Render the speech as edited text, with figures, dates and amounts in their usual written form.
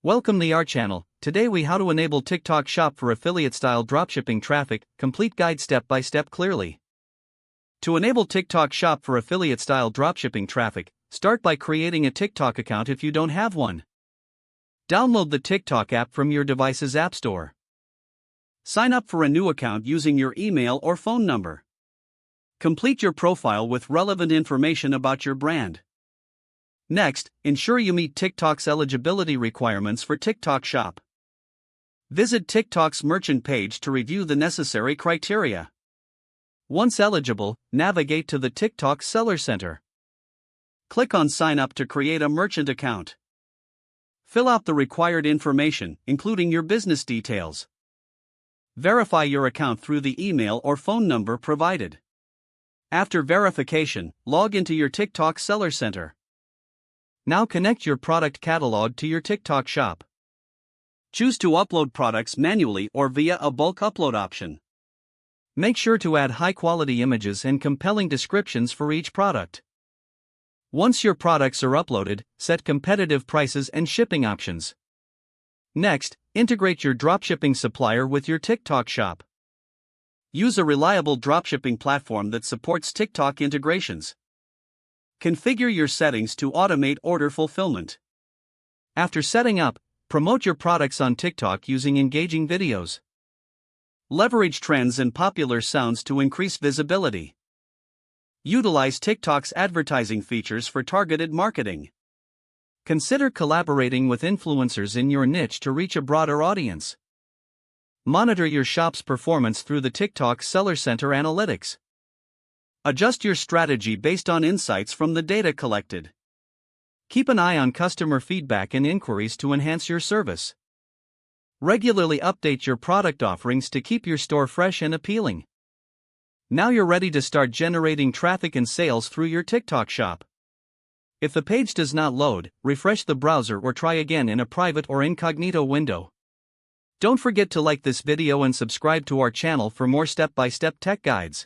Welcome to our channel. Today we how to enable TikTok Shop for affiliate-style dropshipping traffic, complete guide step by step clearly. To enable TikTok Shop for affiliate-style dropshipping traffic, start by creating a TikTok account if you don't have one. Download the TikTok app from your device's app store. Sign up for a new account using your email or phone number. Complete your profile with relevant information about your brand. Next, ensure you meet TikTok's eligibility requirements for TikTok Shop. Visit TikTok's merchant page to review the necessary criteria. Once eligible, navigate to the TikTok Seller Center. Click on Sign Up to create a merchant account. Fill out the required information, including your business details. Verify your account through the email or phone number provided. After verification, log into your TikTok Seller Center. Now connect your product catalog to your TikTok Shop. Choose to upload products manually or via a bulk upload option. Make sure to add high-quality images and compelling descriptions for each product. Once your products are uploaded, set competitive prices and shipping options. Next, integrate your dropshipping supplier with your TikTok Shop. Use a reliable dropshipping platform that supports TikTok integrations. Configure your settings to automate order fulfillment. After setting up, promote your products on TikTok using engaging videos. Leverage trends and popular sounds to increase visibility. Utilize TikTok's advertising features for targeted marketing. Consider collaborating with influencers in your niche to reach a broader audience. Monitor your shop's performance through the TikTok Seller Center analytics. Adjust your strategy based on insights from the data collected. Keep an eye on customer feedback and inquiries to enhance your service. Regularly update your product offerings to keep your store fresh and appealing. Now you're ready to start generating traffic and sales through your TikTok Shop. If the page does not load, refresh the browser or try again in a private or incognito window. Don't forget to like this video and subscribe to our channel for more step-by-step tech guides.